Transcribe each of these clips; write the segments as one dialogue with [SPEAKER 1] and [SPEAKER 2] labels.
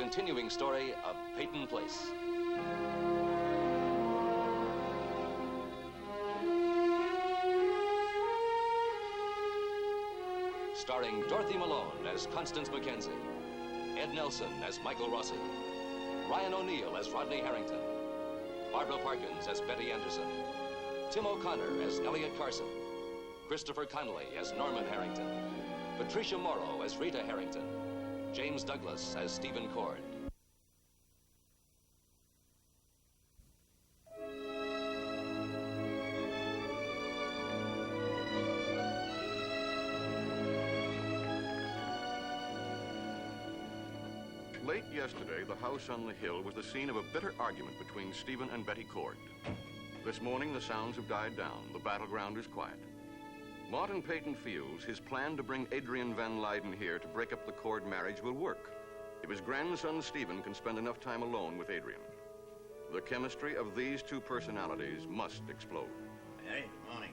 [SPEAKER 1] continuing story of Peyton Place. Starring Dorothy Malone as Constance Mackenzie, Ed Nelson as Michael Rossi, Ryan O'Neill as Rodney Harrington, Barbara Parkins as Betty Anderson, Tim O'Connor as Elliot Carson, Christopher Connolly as Norman Harrington, Patricia Morrow as Rita Harrington, James Douglas as Stephen Cord.
[SPEAKER 2] Late yesterday, the house on the hill was the scene of a bitter argument between Stephen and Betty Cord. This morning, the sounds have died down. The battleground is quiet. Martin Peyton feels his plan to bring Adrienne Van Leyden here to break up the Cord marriage will work if his grandson Stephen can spend enough time alone with Adrienne. The chemistry of these two personalities must explode.
[SPEAKER 3] Mary, good morning.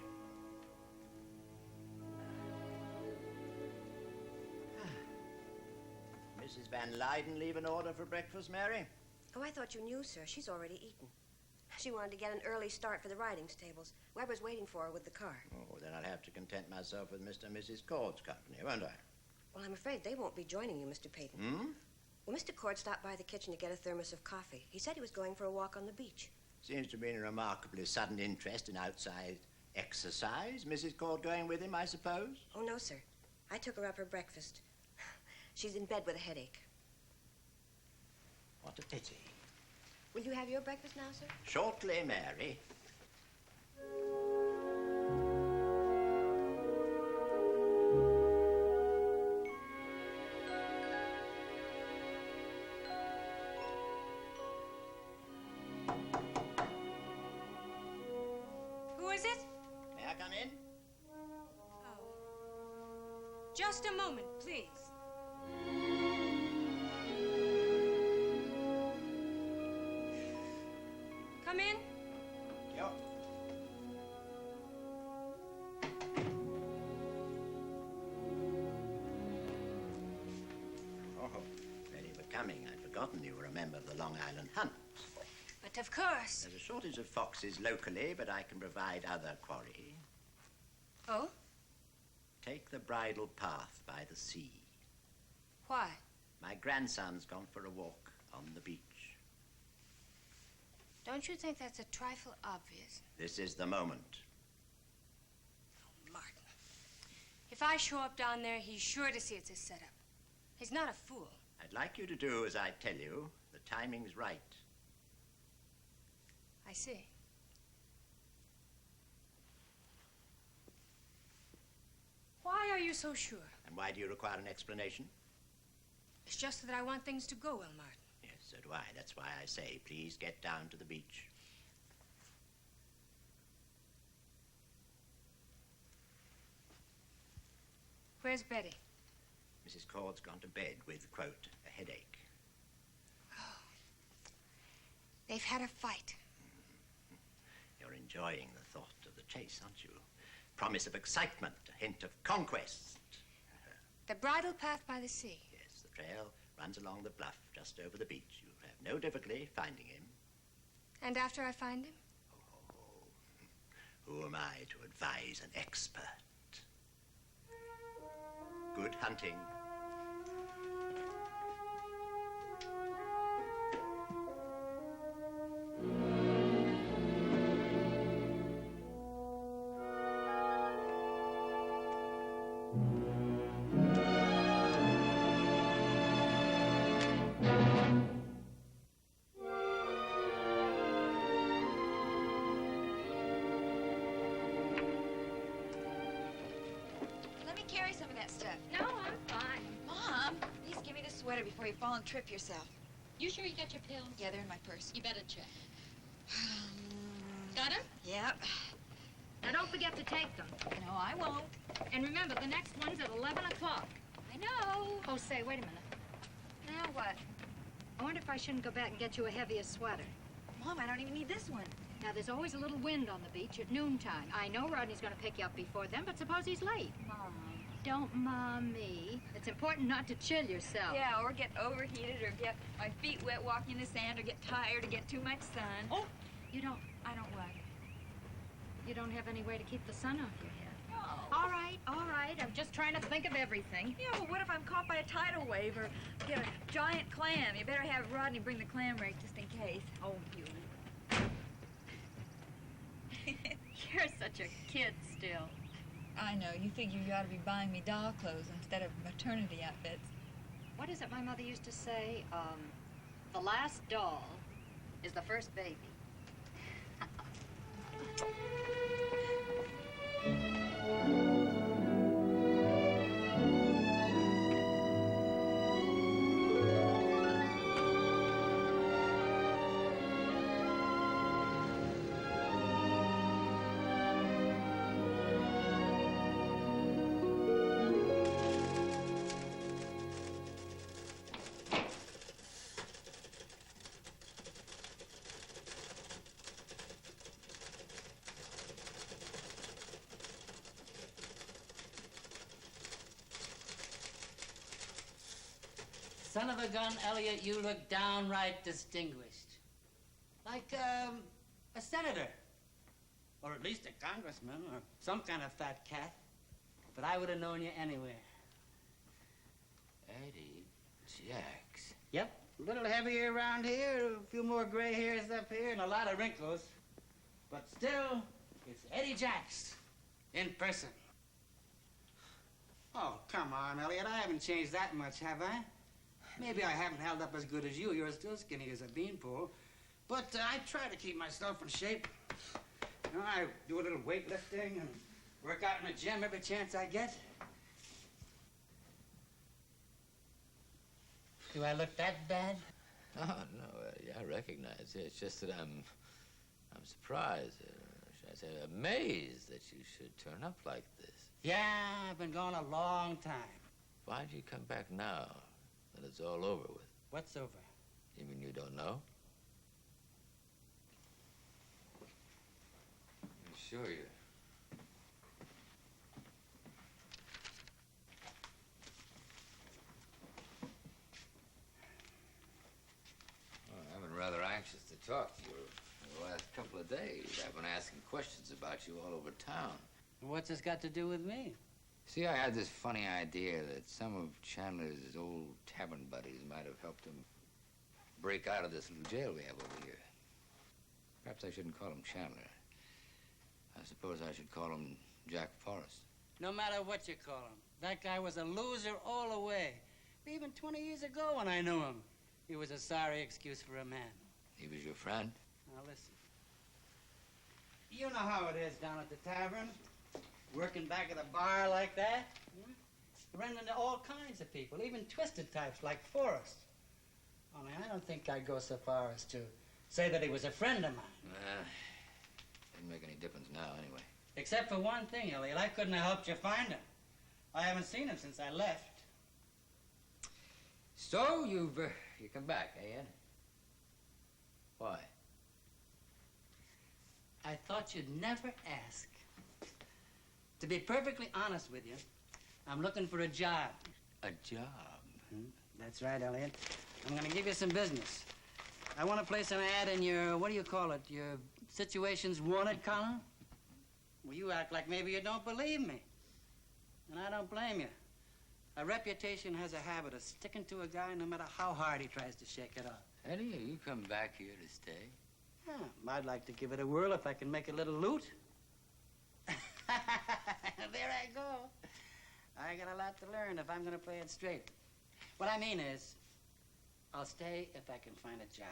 [SPEAKER 3] Mrs. Van Leyden leave an order for breakfast, Mary?
[SPEAKER 4] Oh, I thought you knew, sir. She's already eaten. She wanted to get an early start for the riding stables. Weber's waiting for her with the car.
[SPEAKER 3] Oh, then I'll have to content myself with Mr. and Mrs. Cord's company, won't I?
[SPEAKER 4] Well, I'm afraid they won't be joining you, Mr. Peyton.
[SPEAKER 3] Hmm?
[SPEAKER 4] Well, Mr. Cord stopped by the kitchen to get a thermos of coffee. He said he was going for a walk on the beach.
[SPEAKER 3] Seems to be in a remarkably sudden interest in outside exercise. Mrs. Cord going with him, I suppose?
[SPEAKER 4] Oh, no, sir. I took her up her breakfast. She's in bed with a headache.
[SPEAKER 3] What a pity.
[SPEAKER 4] Will you have your breakfast now, sir?
[SPEAKER 3] Shortly, Mary.
[SPEAKER 5] Who is it?
[SPEAKER 3] May I come in?
[SPEAKER 5] Oh. Just a moment, please. Come in.
[SPEAKER 3] Yo. Oh, very becoming. I'd forgotten you were a member of the Long Island Hunt.
[SPEAKER 5] But of course.
[SPEAKER 3] There's a shortage of foxes locally, but I can provide other quarry.
[SPEAKER 5] Oh?
[SPEAKER 3] Take the bridle path by the sea.
[SPEAKER 5] Why?
[SPEAKER 3] My grandson's gone for a walk on the beach.
[SPEAKER 5] Don't you think that's a trifle obvious?
[SPEAKER 3] This is the moment.
[SPEAKER 5] Oh, Martin. If I show up down there, he's sure to see it's a setup. He's not a fool.
[SPEAKER 3] I'd like you to do as I tell you. The timing's right.
[SPEAKER 5] I see. Why are you so sure?
[SPEAKER 3] And why do you require an explanation?
[SPEAKER 5] It's just that I want things to go well, Martin.
[SPEAKER 3] Yes, so do I. That's why I say, please get down to the beach.
[SPEAKER 5] Where's Betty?
[SPEAKER 3] Mrs. Cord's gone to bed with, quote, a headache.
[SPEAKER 5] Oh. They've had a fight.
[SPEAKER 3] You're enjoying the thought of the chase, aren't you? Promise of excitement, a hint of conquest.
[SPEAKER 5] The bridle path by the sea.
[SPEAKER 3] Yes, the trail runs along the bluff just over the beach. You have no difficulty finding him.
[SPEAKER 5] And after I find him?
[SPEAKER 3] Who am I to advise an expert? Good hunting.
[SPEAKER 6] Before you fall and trip yourself.
[SPEAKER 7] You sure you got your pills?
[SPEAKER 6] Yeah, they're in my purse.
[SPEAKER 7] You better check. Got them?
[SPEAKER 6] Yep.
[SPEAKER 7] Now don't forget to take them.
[SPEAKER 6] No, I won't.
[SPEAKER 7] And remember, the next one's at 11 o'clock.
[SPEAKER 6] I know.
[SPEAKER 7] Oh, say, wait a minute.
[SPEAKER 6] Now what?
[SPEAKER 7] I wonder if I shouldn't go back and get you a heavier sweater.
[SPEAKER 6] Mom, I don't even need this one.
[SPEAKER 7] Now, there's always a little wind on the beach at noontime. I know Rodney's going to pick you up before then, but suppose he's late.
[SPEAKER 6] Mom.
[SPEAKER 7] don't mind me. It's important not to chill yourself.
[SPEAKER 6] Yeah, or get overheated, or get my feet wet walking in the sand, or get tired, or get too much sun.
[SPEAKER 7] Oh, you don't
[SPEAKER 6] I don't what?
[SPEAKER 7] you don't have any way to keep the sun off your head.
[SPEAKER 6] No.
[SPEAKER 7] All right. I'm just trying to think of everything.
[SPEAKER 6] Yeah, well, what if I'm caught by a tidal wave or get a giant clam? You better have Rodney bring the clam rake just in case.
[SPEAKER 7] Oh, you. You're such a kid still.
[SPEAKER 6] I know. You figure you ought to be buying me doll clothes instead of maternity outfits.
[SPEAKER 7] What is it my mother used to say? The last doll is the first baby.
[SPEAKER 8] Son of a gun, Elliot, you look downright distinguished. Like, a senator. Or at least a congressman, or some kind of fat cat. But I would have known you anywhere.
[SPEAKER 9] Eddie Jacks.
[SPEAKER 8] Yep, a little heavier around here, a few more gray hairs up here, and a lot of wrinkles. But still, it's Eddie Jacks, in person. Oh, come on, Elliot, I haven't changed that much, have I? Maybe I haven't held up as good as you. You're still skinny as a beanpole. But I try to keep myself in shape. You know, I do a little weightlifting and work out in the gym every chance I get. Do I look that bad?
[SPEAKER 9] Oh, no, Eddie, I recognize it. It's just that I'm surprised, should I say, amazed that you should turn up like this.
[SPEAKER 8] Yeah, I've been gone a long time.
[SPEAKER 9] Why'd you come back now, that it's all over with?
[SPEAKER 8] What's over?
[SPEAKER 9] You mean you don't know? I'm sure you. Well, I've been rather anxious to talk to you for the last couple of days. I've been asking questions about you all over town.
[SPEAKER 8] What's this got to do with me?
[SPEAKER 9] See, I had this funny idea that some of Chandler's old tavern buddies might have helped him break out of this little jail we have over here. Perhaps I shouldn't call him Chandler. I suppose I should call him Jack Forrest.
[SPEAKER 8] No matter what you call him, that guy was a loser all the way. Even 20 years ago when I knew him, he was a sorry excuse for a man.
[SPEAKER 9] He was your friend?
[SPEAKER 8] Now listen. You know how it is down at the tavern. Working back at a bar like that. Run into all kinds of people, even twisted types like Forrest. Only I don't think I'd go so far as to say that he was a friend of mine.
[SPEAKER 9] Didn't make any difference now, anyway.
[SPEAKER 8] Except for one thing, Elliot. I couldn't have helped you find him. I haven't seen him since I left.
[SPEAKER 9] So, you come back, eh, Ed? Why?
[SPEAKER 8] I thought you'd never ask. To be perfectly honest with you, I'm looking for a job.
[SPEAKER 9] A job?
[SPEAKER 8] That's right, Elliot. I'm gonna give you some business. I want to place an ad in your, what do you call it, your situations wanted column? Well, you act like maybe you don't believe me. And I don't blame you. A reputation has a habit of sticking to a guy no matter how hard he tries to shake it off.
[SPEAKER 9] Eddie, you come back here to stay?
[SPEAKER 8] Yeah, I'd like to give it a whirl if I can make a little loot. There I go. I got a lot to learn if I'm going to play it straight. What I mean is, I'll stay if I can find a job.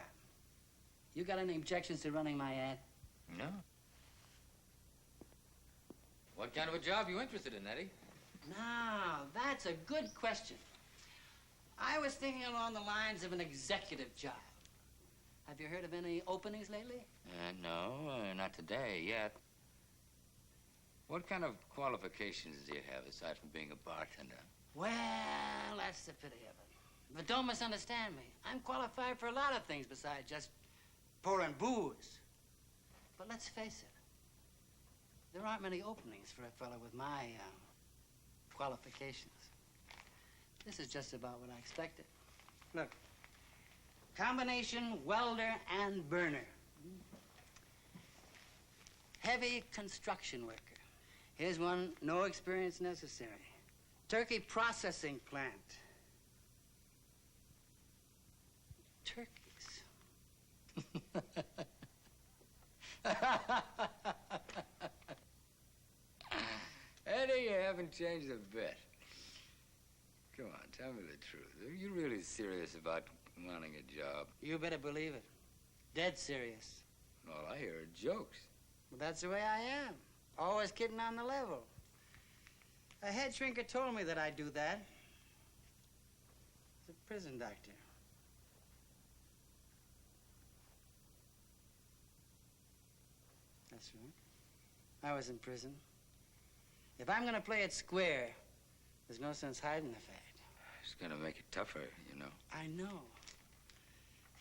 [SPEAKER 8] You got any objections to running my ad?
[SPEAKER 9] No. What kind of a job are you interested in, Eddie?
[SPEAKER 8] Now, that's a good question. I was thinking along the lines of an executive job. Have you heard of any openings lately?
[SPEAKER 9] No, not today yet. What kind of qualifications do you have aside from being a bartender?
[SPEAKER 8] Well, that's the pity of it. But don't misunderstand me. I'm qualified for a lot of things besides just pouring booze. But let's face it, there aren't many openings for a fellow with my qualifications. This is just about what I expected. Look, combination welder and burner. Heavy construction worker. Here's one, no experience necessary. Turkey processing plant. Turkeys.
[SPEAKER 9] Eddie, you haven't changed a bit. Come on, tell me the truth. Are you really serious about wanting a job?
[SPEAKER 8] You better believe it. Dead serious.
[SPEAKER 9] All I hear are jokes.
[SPEAKER 8] Well, that's the way I am. Always kidding on the level. A head shrinker told me that I'd do that. He's a prison doctor. That's right. I was in prison. If I'm gonna play it square, there's no sense hiding the fact.
[SPEAKER 9] It's gonna make it tougher, you know.
[SPEAKER 8] I know.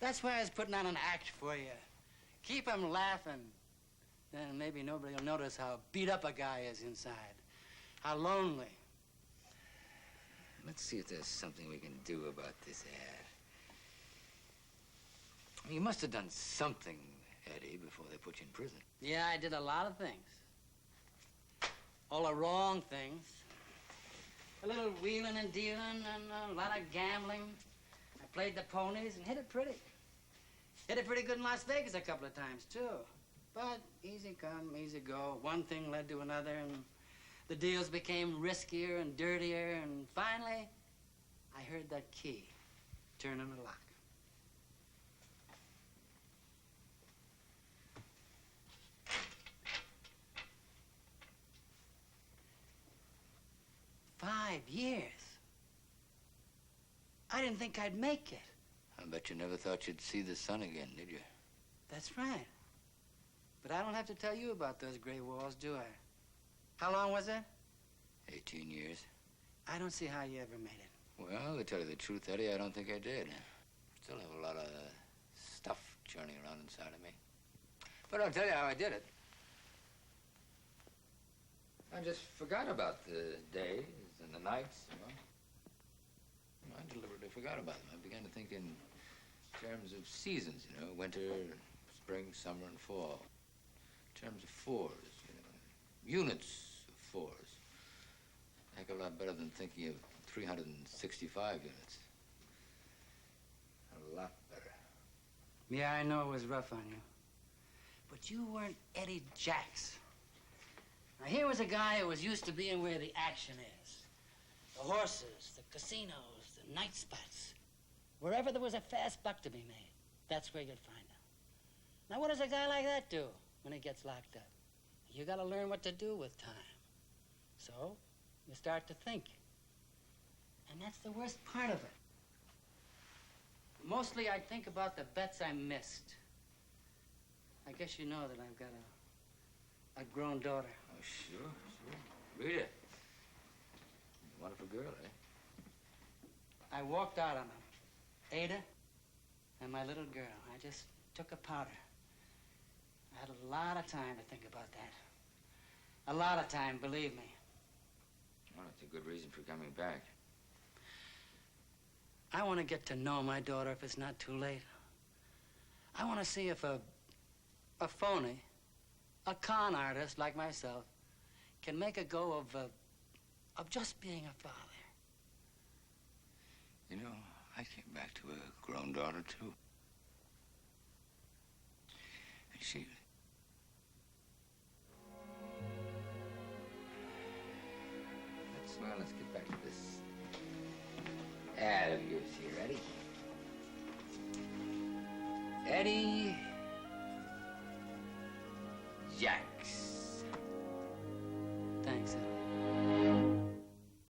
[SPEAKER 8] That's why I was putting on an act for you. Keep 'em laughing. Then maybe nobody will notice how beat up a guy is inside. How lonely.
[SPEAKER 9] Let's see if there's something we can do about this ad. You must have done something, Eddie, before they put you in prison.
[SPEAKER 8] Yeah, I did a lot of things. All the wrong things. A little wheeling and dealing and a lot of gambling. I played the ponies and hit it pretty. Hit it pretty good in Las Vegas a couple of times, too. But easy come, easy go. One thing led to another, and the deals became riskier and dirtier, and finally, I heard that key turning the lock. $5 years. I didn't think I'd make it.
[SPEAKER 9] I bet you never thought you'd see the sun again, did you?
[SPEAKER 8] That's right. But I don't have to tell you about those gray walls, do I? How long was it?
[SPEAKER 9] 18 years.
[SPEAKER 8] I don't see how you ever made it.
[SPEAKER 9] Well, to tell you the truth, Eddie, I don't think I did. Still have a lot of stuff churning around inside of me. But I'll tell you how I did it. I just forgot about the days and the nights, you know. I deliberately forgot about them. I began to think in terms of seasons, you know, winter, spring, summer, and fall. In terms of fours, you know, units of fours. A heck of a lot better than thinking of 365 units. A lot better.
[SPEAKER 8] Yeah, I know it was rough on you. But you weren't Eddie Jacks. Now, here was a guy who was used to being where the action is. The horses, the casinos, the night spots. Wherever there was a fast buck to be made, that's where you'd find him. Now, what does a guy like that do when he gets locked up? You gotta learn what to do with time. So, you start to think. And that's the worst part of it. Mostly, I think about the bets I missed. I guess you know that I've got a grown daughter.
[SPEAKER 9] Oh, sure. Read it. Wonderful girl, eh?
[SPEAKER 8] I walked out on them. Ada and my little girl. I just took a powder. I had a lot of time to think about that. A lot of time, believe me.
[SPEAKER 9] Well, that's a good reason for coming back.
[SPEAKER 8] I want to get to know my daughter if it's not too late. I want to see if a phony, a con artist like myself, can make a go of just being a father.
[SPEAKER 9] You know, I came back to a grown daughter, too. And she... Let's get back to this ad of yours here, Eddie. Eddie Jacks.